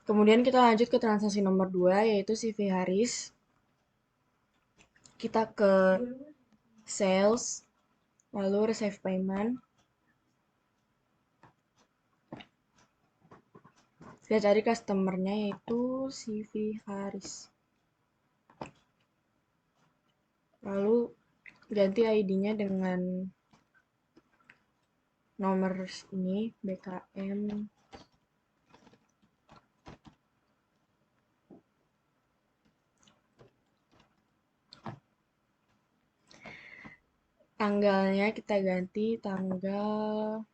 Kemudian kita lanjut ke transaksi nomor 2, yaitu CV Haris. Kita ke sales, lalu receive payment. Kita cari customer-nya yaitu CV Haris. Lalu ganti ID-nya dengan nomor ini, BKM. Tanggalnya kita ganti tanggal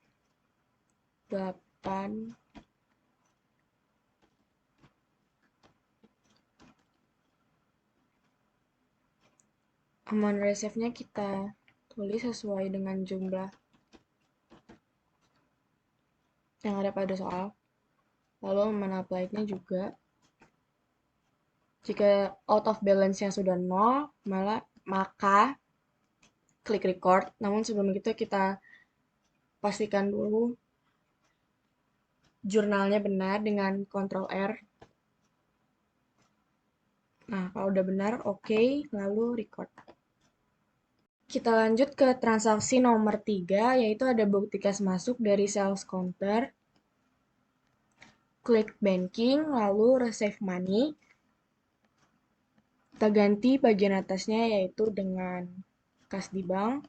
8. Amount receive-nya kita tulis sesuai dengan jumlah yang ada pada soal. Lalu amount applied-nya juga. Jika out of balance-nya sudah 0, maka klik record. Namun sebelum itu kita pastikan dulu jurnalnya benar dengan Ctrl R. Nah, kalau udah benar, oke, lalu record. Kita lanjut ke transaksi nomor 3, yaitu ada bukti kas masuk dari sales counter. Klik banking, lalu receive money. Kita ganti bagian atasnya yaitu dengan kas di bank.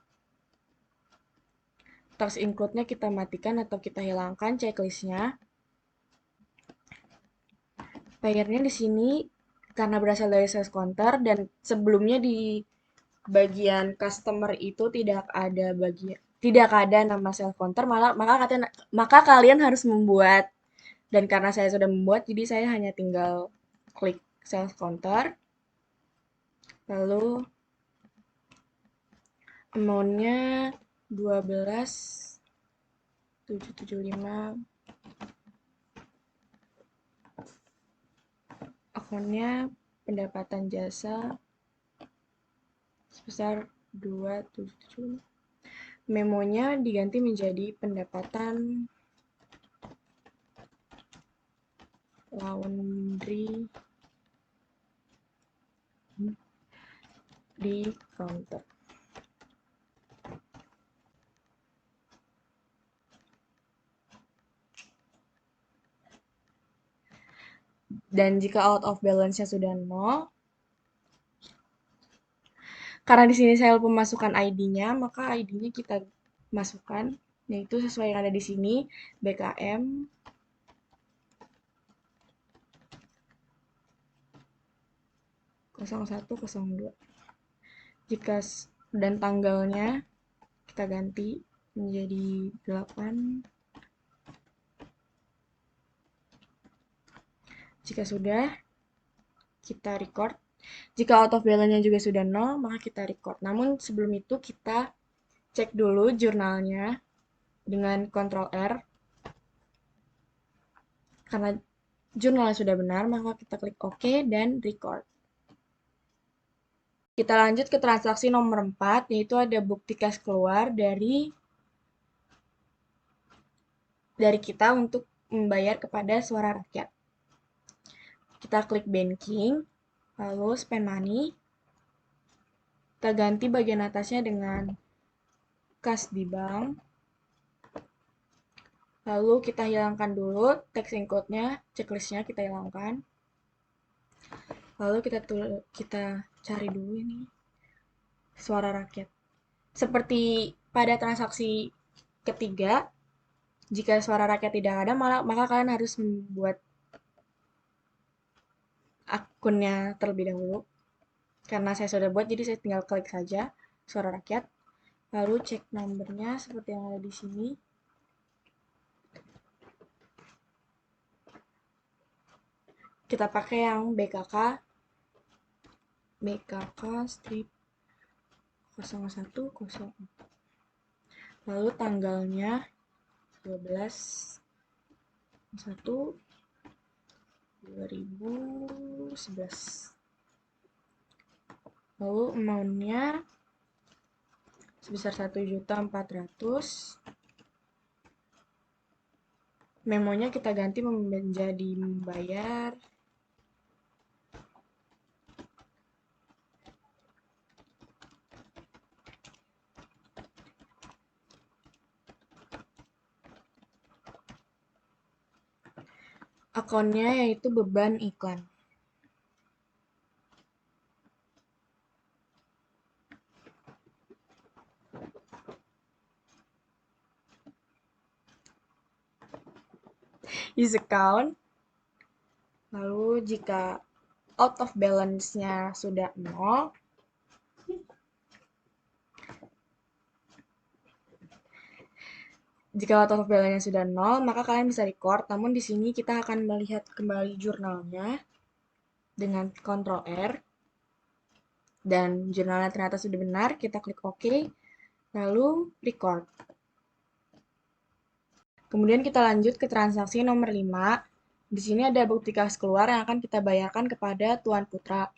Tax include-nya kita matikan atau kita hilangkan checklist-nya. Payer-nya di sini karena berasal dari sales counter dan sebelumnya di bagian customer itu tidak ada nama sales counter, maka kalian harus membuat. Dan karena saya sudah membuat, jadi saya hanya tinggal klik sales counter. Lalu amount-nya 12.775. Akunnya pendapatan jasa sebesar 2.775. Memonya diganti menjadi pendapatan laundry di counter. Dan jika out of balance-nya sudah 0, karena di sini saya lupa memasukkan ID-nya, maka ID-nya kita masukkan, yaitu sesuai yang ada di sini, BKM 0102. Dan tanggalnya kita ganti menjadi 8. Jika sudah, kita record. Jika out of balance-nya juga sudah 0, maka kita record. Namun sebelum itu kita cek dulu jurnalnya dengan Ctrl R. Karena jurnalnya sudah benar, maka kita klik OK dan record. Kita lanjut ke transaksi nomor 4, yaitu ada bukti kas keluar dari kita untuk membayar kepada Suara Rakyat. Kita klik banking, lalu spend money. Kita ganti bagian atasnya dengan kas di bank. Lalu kita hilangkan dulu tax include-nya, checklist-nya kita hilangkan. Lalu kita cari dulu ini Suara Rakyat. Seperti pada transaksi ketiga, jika Suara Rakyat tidak ada, maka kalian harus membuat akunnya terlebih dahulu. Karena saya sudah buat, jadi saya tinggal klik saja Suara Rakyat. Lalu cek nomornya seperti yang ada di sini. Kita pakai yang BKK strip 0104. Lalu tanggalnya 12/1/2011. Lalu amount-nya sebesar 1.400.000. Memonya kita ganti menjadi membayar. Akunnya yaitu beban iklan. Use account. Lalu jika out of balance-nya sudah 0, jika out of balance-nya sudah 0, maka kalian bisa record. Namun di sini kita akan melihat kembali jurnalnya dengan Ctrl R. Dan jurnalnya ternyata sudah benar, kita klik OK, lalu record. Kemudian kita lanjut ke transaksi nomor 5. Di sini ada bukti kas keluar yang akan kita bayarkan kepada Tuan Putra.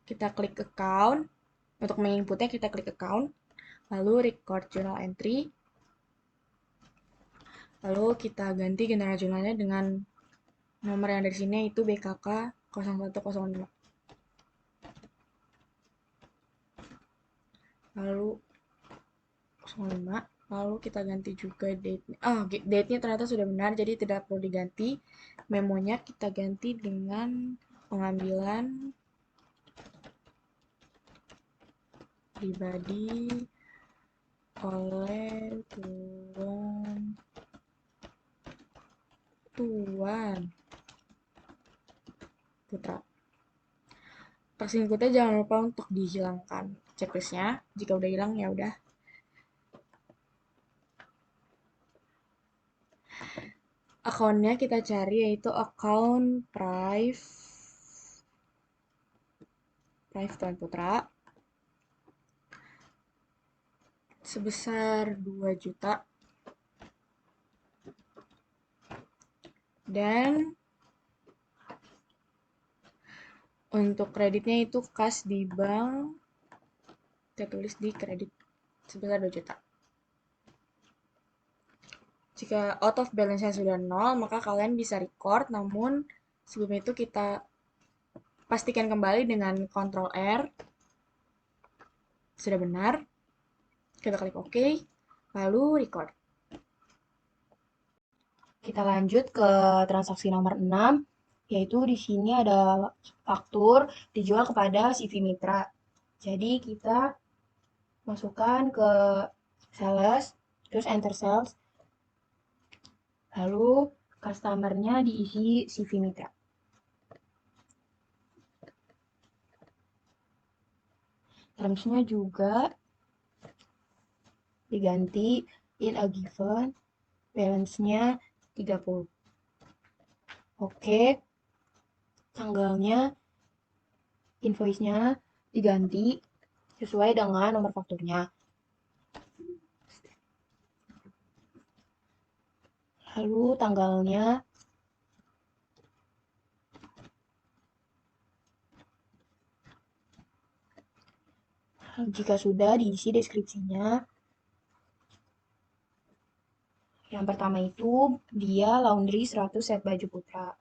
Kita klik account. Untuk menginputnya kita klik account. Lalu record journal entry. Lalu kita ganti general jurnalnya dengan nomor yang dari sini yaitu BKK 0105. Lalu 05. Lalu kita ganti juga date-nya. Date-nya ternyata sudah benar, jadi tidak perlu diganti. Memonya kita ganti dengan pengambilan pribadi oleh Tuan Putra. Persingkutnya jangan lupa untuk dihilangkan checklistnya. Jika udah hilang ya udah. Akunnya kita cari yaitu account Prive Tuan Putra sebesar 2 juta. Dan untuk kreditnya itu kas di bank, kita tulis di kredit sebesar 2 juta. Jika out of balance-nya sudah 0, maka kalian bisa record, namun sebelum itu kita pastikan kembali dengan Ctrl R. Sudah benar. Kita klik OK, lalu record. Kita lanjut ke transaksi nomor 6, yaitu di sini ada faktur dijual kepada CV Mitra. Jadi kita masukkan ke sales, terus enter sales, lalu customer-nya diisi CV Mitra. Terms-nya juga diganti in a given, balance-nya 30. Oke, tanggalnya, invoice-nya diganti sesuai dengan nomor fakturnya. Lalu tanggalnya jika sudah diisi deskripsinya. Yang pertama itu dia laundry 100 set baju putra.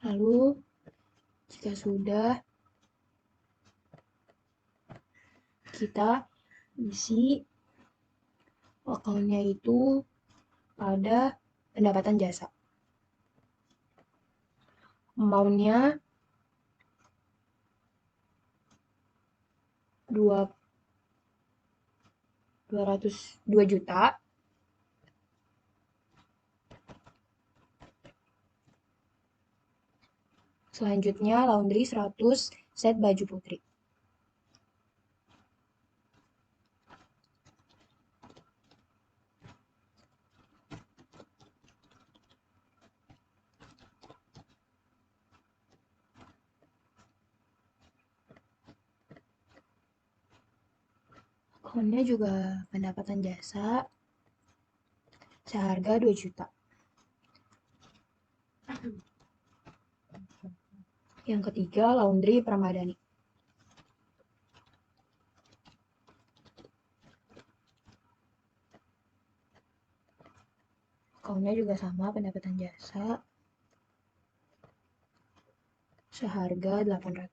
Lalu jika sudah, kita isi akunnya itu pada pendapatan jasa. Amount-nya 2 juta. Selanjutnya laundry 100 set baju putri. Akunnya juga pendapatan jasa. seharga 2 juta. Yang ketiga, Laundry Pramadani. Akunnya juga sama, pendapatan jasa seharga 800.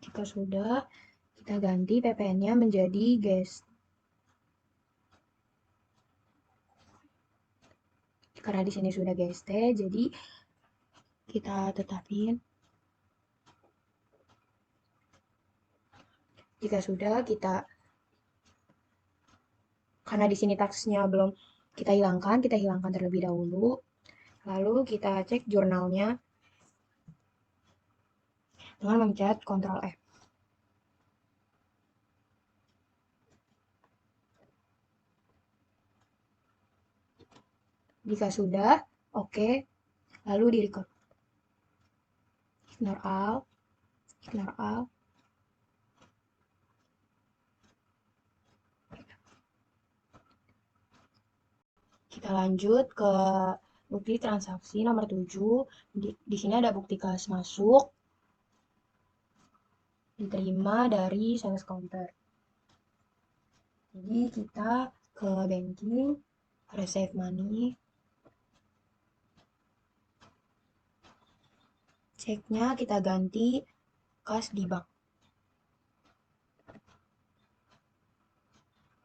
Jika sudah, kita ganti PPN-nya menjadi GST. Karena di sini sudah GST, jadi kita tetapin. Jika sudah, karena di sini taksnya belum kita hilangkan terlebih dahulu. Lalu kita cek jurnalnya dengan memencet Ctrl F. Jika sudah, oke, lalu di record. Ignore all, ignore all. Kita lanjut ke bukti transaksi nomor 7. Di sini ada bukti kas masuk diterima dari sales counter. Jadi kita ke banking, receive money, ceknya kita ganti kas di bank.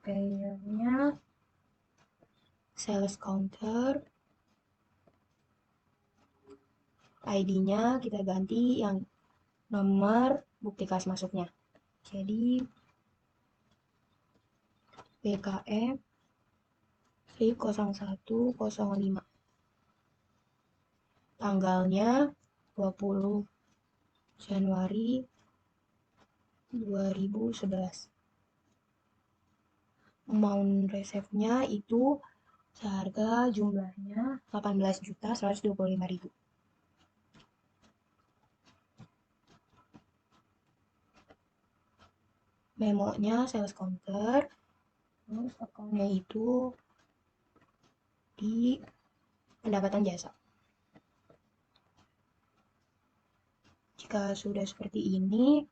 Payernya sales counter, ID-nya kita ganti yang nomor bukti kas masuknya. Jadi BKM 0105. Tanggalnya 20 Januari 2011. Amount reserve-nya itu seharga jumlahnya 18.125.000. Memonya sales counter, terus akunnya itu di pendapatan jasa. Jika sudah seperti ini,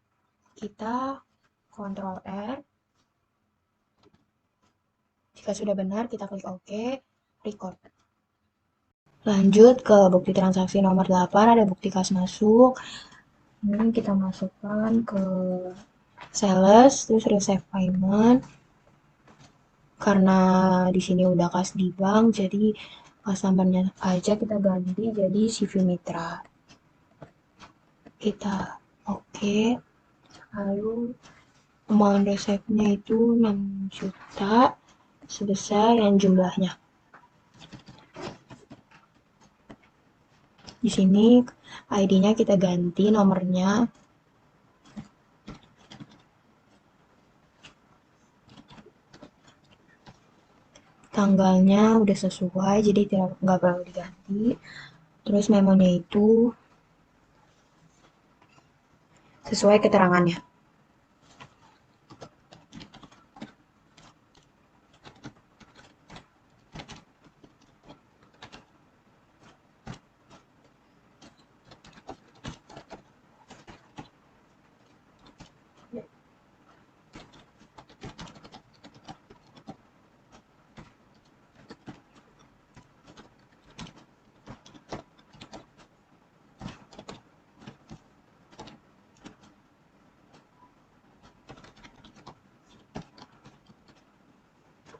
kita Ctrl R. Jika sudah benar, kita klik OK, record. Lanjut ke bukti transaksi nomor 8, ada bukti kas masuk. Ini kita masukkan ke sales, terus receive payment. Karena di sini udah kas di bank, jadi kas numbernya aja kita ganti jadi CV Mitra. Kita oke. Lalu amount receive-nya itu 6 juta sebesar yang jumlahnya. Di sini ID-nya kita ganti nomornya. Tanggalnya udah sesuai, jadi nggak perlu diganti. Terus memonya itu sesuai keterangannya.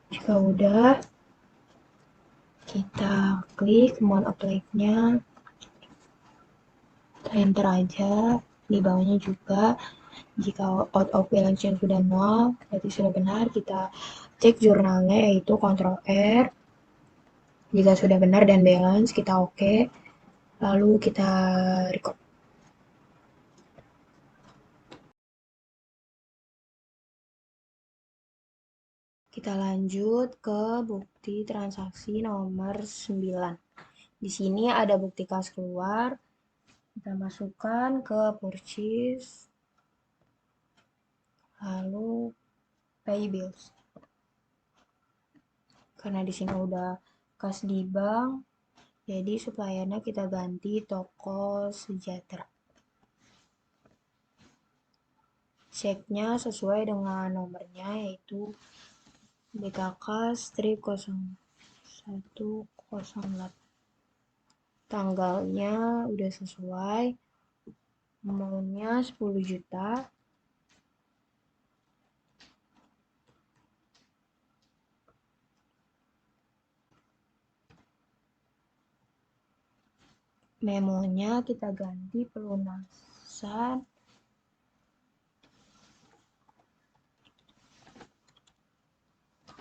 Jika udah, kita klik amount applied-nya, enter aja. Di bawahnya juga, jika out of balance sudah 0, berarti sudah benar. Kita cek jurnalnya, yaitu Ctrl R. Jika sudah benar dan balance, kita oke. Lalu kita record. Kita lanjut ke bukti transaksi nomor 9. Di sini ada bukti kas keluar. Kita masukkan ke purchase. lalu pay bills. Karena di sini udah kas di bank, jadi suppliernya kita ganti Toko Sejahtera. Ceknya sesuai dengan nomornya, yaitu BKK strip 0108. Tanggalnya udah sesuai, amountnya 10 juta. Memonya kita ganti pelunasan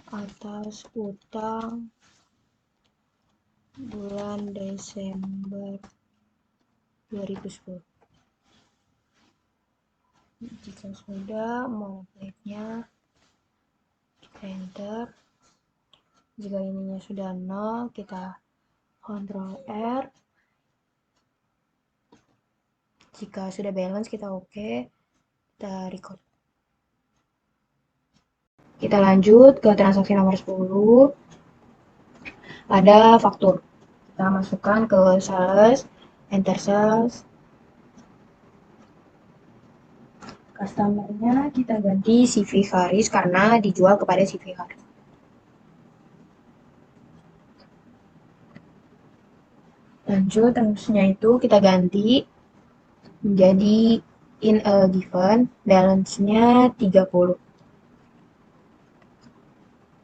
atas utang bulan Desember 2010. Jika sudah, multiply-nya kita enter. Jika ininya sudah 0, kita Ctrl R. Jika sudah balance, kita oke. Kita record. Kita lanjut ke transaksi nomor 10. Ada faktur. Kita masukkan ke sales, enter sales. Customer-nya kita ganti CV Haris karena dijual kepada CV Haris. Lanjut, terusnya itu kita ganti menjadi in a given, balance-nya 30.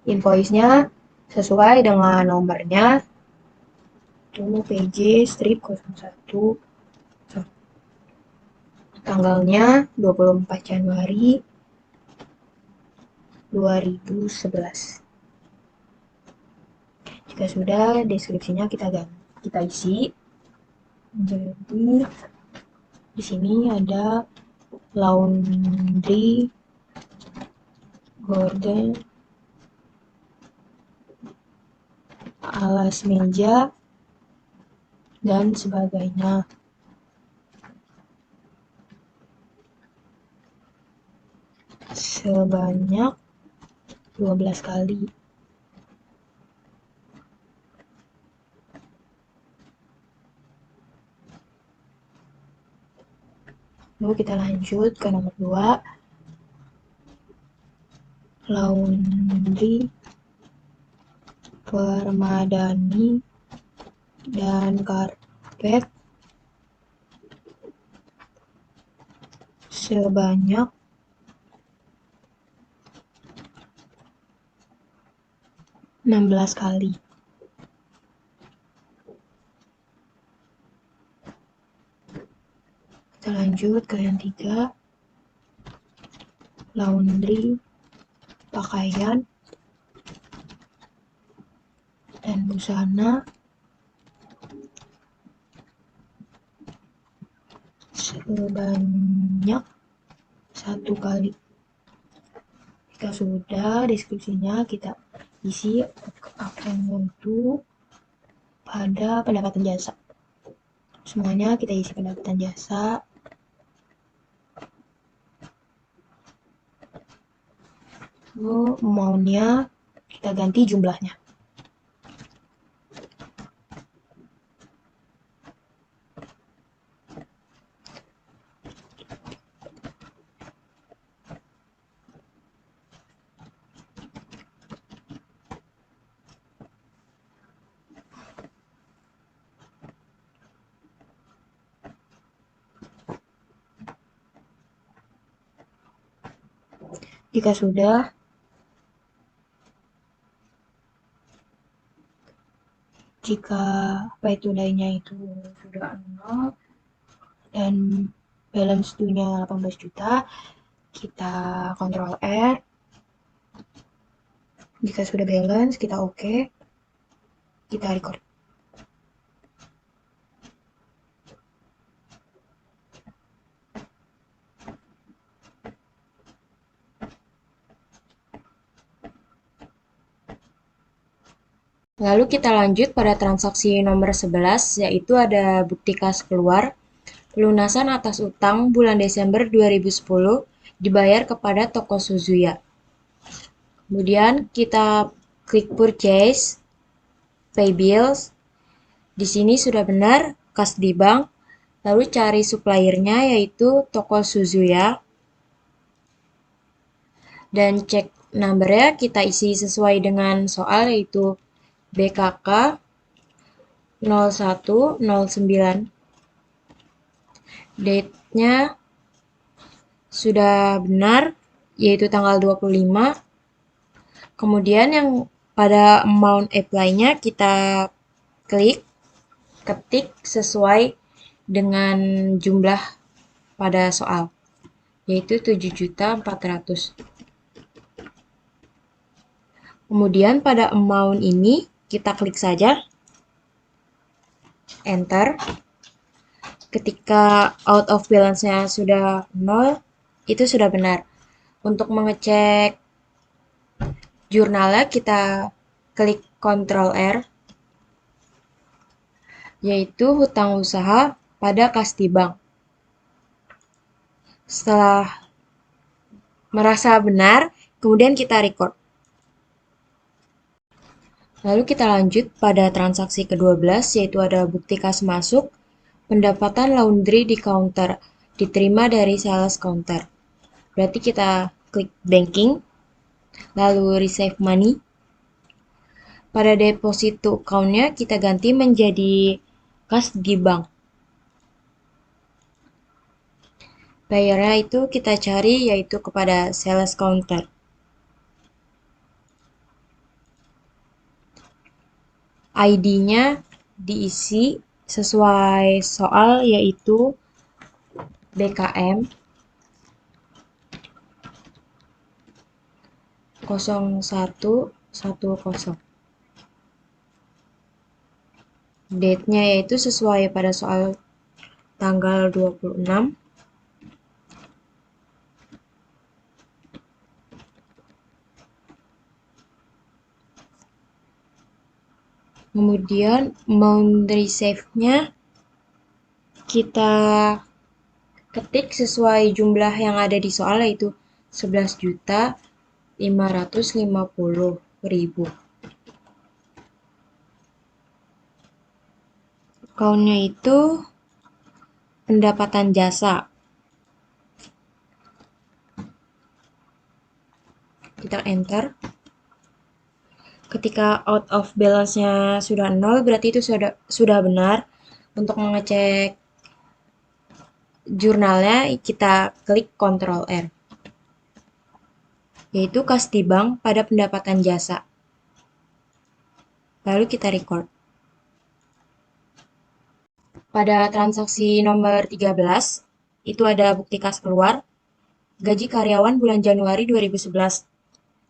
Invoice-nya sesuai dengan nomornya, itu PJ strip 01. Tanggalnya 24 Januari 2011. Jika sudah, deskripsinya kita isi. Jadi di sini ada laundry, gorden, alas meja, dan sebagainya. Sebanyak 12 kali. Lalu kita lanjut ke nomor 2. Laundry, permadani, dan karpet sebanyak 16 kali. Kita lanjut ke yang 3. Laundry, pakaian, dan busana sebanyak 1 kali. Jika sudah, deskripsinya kita isi akan itu pada pendapatan jasa. Semuanya kita isi pendapatan jasa. Lalu maunya kita ganti jumlahnya. Jika sudah, jika pay-to-day-nya itu sudah 0 dan balance due-nya 18 juta, kita Ctrl R. Jika sudah balance, kita oke. Kita record. Lalu kita lanjut pada transaksi nomor 11, yaitu ada bukti kas keluar, pelunasan atas utang bulan Desember 2010 dibayar kepada toko Suzuya. Kemudian kita klik purchase, pay bills. Di sini sudah benar kas di bank. Lalu cari suppliernya yaitu toko Suzuya. Dan cek numbernya kita isi sesuai dengan soal yaitu BKK 0109. Date-nya sudah benar yaitu tanggal 25. Kemudian yang pada amount apply-nya kita klik, ketik sesuai dengan jumlah pada soal, yaitu 7.400.000. Kemudian pada amount ini kita klik saja, enter. Ketika out of balance-nya sudah 0, itu sudah benar. Untuk mengecek jurnalnya kita klik Ctrl R, yaitu hutang usaha pada kas di bank. Setelah merasa benar, kemudian kita record. Lalu kita lanjut pada transaksi ke-12, yaitu ada bukti kas masuk, pendapatan laundry di counter, diterima dari sales counter. Berarti kita klik banking, lalu receive money. Pada deposit to account-nya kita ganti menjadi kas di bank. Bayarnya itu kita cari yaitu kepada sales counter. ID-nya diisi sesuai soal yaitu BKM 0110. Date-nya yaitu sesuai pada soal tanggal 26. Kemudian amount receive-nya kita ketik sesuai jumlah yang ada di soal yaitu 11.550.000. Account-nya itu pendapatan jasa. Kita enter. Ketika out of balance-nya sudah 0, berarti itu sudah benar. Untuk mengecek jurnalnya, kita klik Ctrl R, yaitu kas di bank pada pendapatan jasa. Lalu kita record. Pada transaksi nomor 13, itu ada bukti kas keluar, gaji karyawan bulan Januari 2011,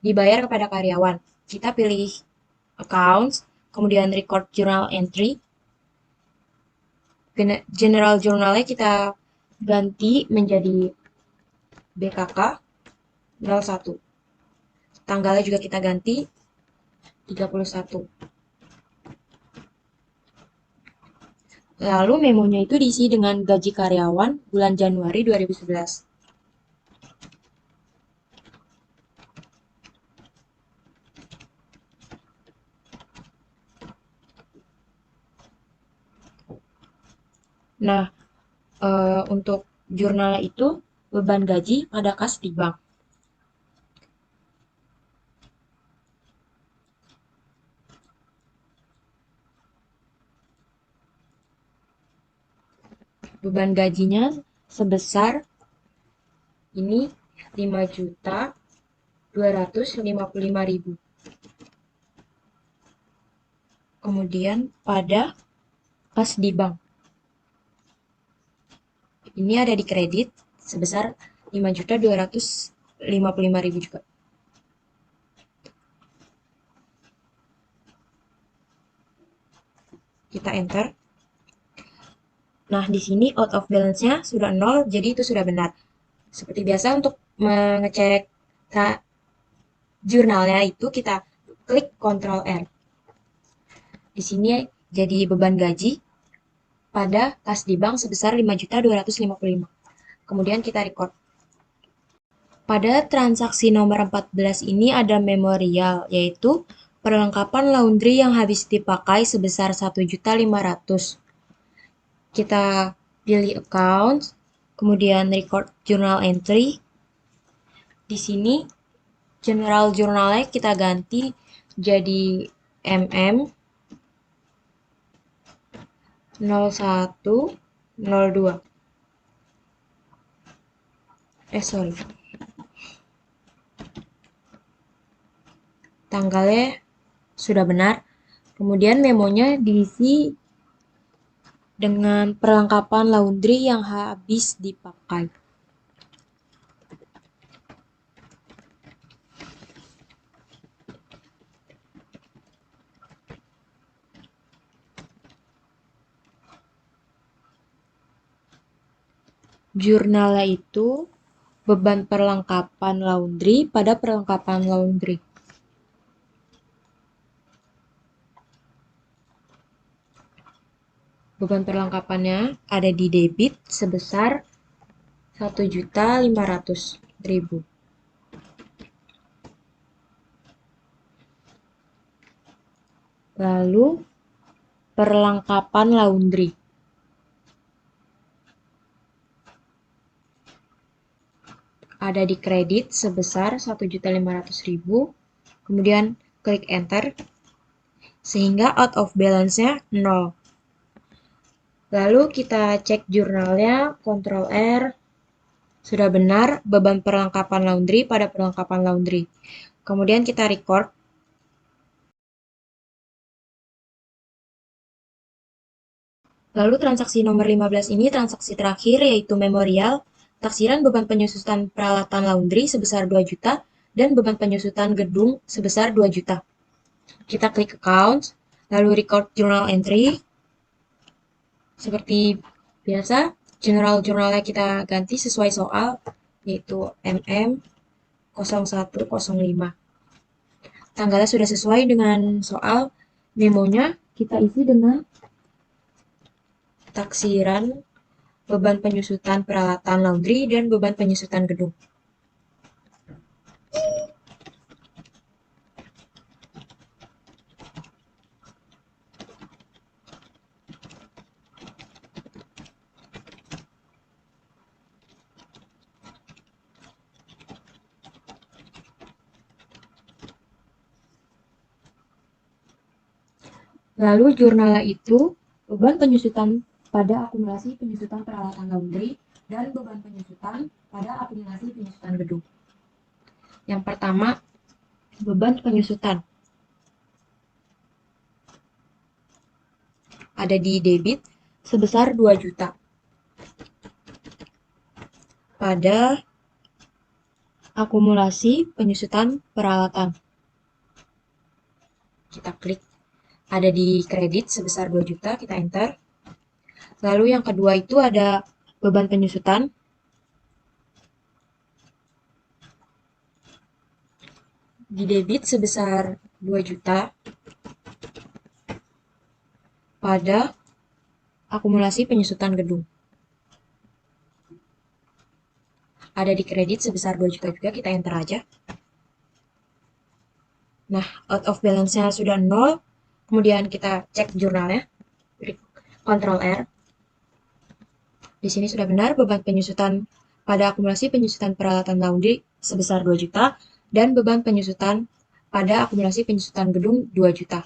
dibayar kepada karyawan. Kita pilih accounts, kemudian record journal entry. General journalnya kita ganti menjadi BKK 01. Tanggalnya juga kita ganti 31. Lalu memonya itu diisi dengan gaji karyawan bulan Januari 2011. Nah, untuk jurnal itu beban gaji pada kas di bank. Beban gajinya sebesar ini 5.255.000. Kemudian pada kas di bank. Ini ada di kredit sebesar 5.255.000 juga. Kita enter. Nah, di sini out of balance-nya sudah 0, jadi itu sudah benar. Seperti biasa untuk mengecek jurnalnya itu kita klik Ctrl R. Di sini jadi beban gaji pada kas di bank sebesar 5.255. Kemudian kita record. Pada transaksi nomor 14 ini ada memorial, yaitu perlengkapan laundry yang habis dipakai sebesar 1.500.000. Kita pilih account, kemudian record journal entry. Di sini general jurnalnya kita ganti jadi MM 0102. Sorry. Tanggalnya sudah benar. Kemudian memonya diisi dengan perlengkapan laundry yang habis dipakai. Jurnalnya itu beban perlengkapan laundry pada perlengkapan laundry. Beban perlengkapannya ada di debit sebesar 1.500.000. Lalu perlengkapan laundry. Ada di kredit sebesar 1.500.000. Kemudian klik enter sehingga out of balance-nya 0. Lalu kita cek jurnalnya, Ctrl R. Sudah benar beban perlengkapan laundry pada perlengkapan laundry. Kemudian kita record. Lalu transaksi nomor 15 ini transaksi terakhir yaitu memorial, taksiran beban penyusutan peralatan laundry sebesar 2 juta dan beban penyusutan gedung sebesar 2 juta. Kita klik account, lalu record journal entry. Seperti biasa, general jurnalnya kita ganti sesuai soal, yaitu MM 0105. Tanggalnya sudah sesuai dengan soal, memonya kita isi dengan taksiran beban penyusutan peralatan laundry dan beban penyusutan gedung. Lalu jurnalnya itu beban penyusutan pada akumulasi penyusutan peralatan laundry dan beban penyusutan pada akumulasi penyusutan gedung. Yang pertama, beban penyusutan. Ada di debit sebesar 2 juta. Pada akumulasi penyusutan peralatan. Kita klik. Ada di kredit sebesar 2 juta, kita enter. Lalu yang kedua itu ada beban penyusutan. Di debit sebesar 2 juta pada akumulasi penyusutan gedung. Ada di kredit sebesar 2 juta juga, kita enter aja. Nah, out of balance-nya sudah 0. Kemudian kita cek jurnalnya. Ctrl R. Di sini sudah benar beban penyusutan pada akumulasi penyusutan peralatan laundry sebesar 2 juta dan beban penyusutan pada akumulasi penyusutan gedung 2 juta.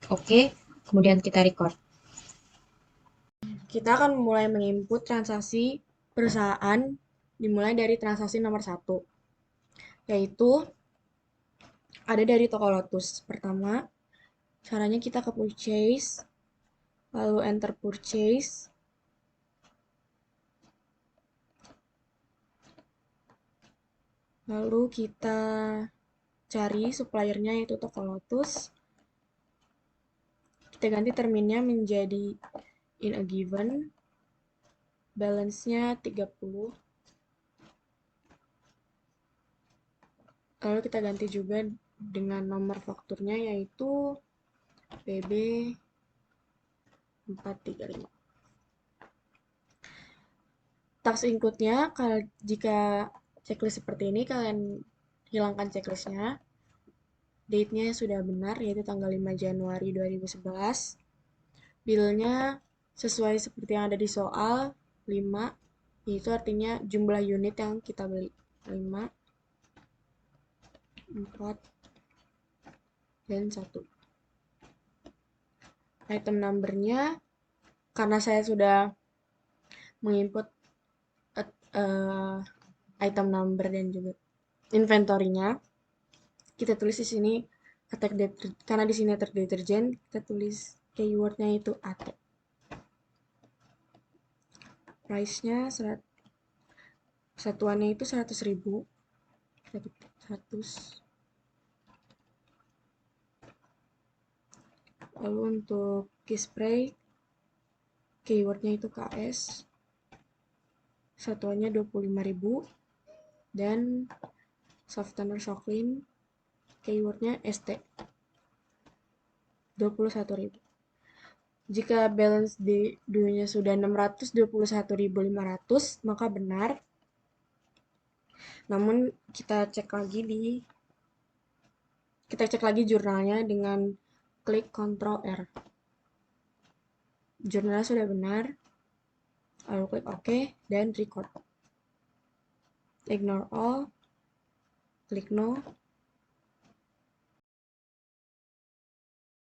Oke, kemudian kita record. Kita akan mulai menginput transaksi perusahaan dimulai dari transaksi nomor 1, yaitu ada dari toko Lotus. Pertama, caranya kita ke purchase, lalu enter purchase. Lalu kita cari suppliernya yaitu toko Lotus. Kita ganti terminnya menjadi in a given. Balance-nya 30. Lalu kita ganti juga dengan nomor fakturnya yaitu PB 435. Tax include-nya jika checklist seperti ini, kalian hilangkan checklistnya. Date-nya sudah benar, yaitu tanggal 5 Januari 2011. Bill-nya sesuai seperti yang ada di soal, 5, yaitu artinya jumlah unit yang kita beli. 5, 4, dan 1. Item number-nya, karena saya sudah menginput uh, item number dan juga inventory-nya, kita tulis di sini attack karena di sini attack deterjen, kita tulis keywordnya itu attack. Price-nya satuannya itu 100.000. 100. Lalu untuk key spray, keywordnya itu KS, satuannya 25.000. Dan softener Shocklin, keywordnya ST, 21.000. Jika balance di duanya sudah 621.500, maka benar. Namun kita cek lagi jurnalnya dengan klik Ctrl R. Jurnalnya sudah benar, lalu klik OK dan record. Ignore all, klik no,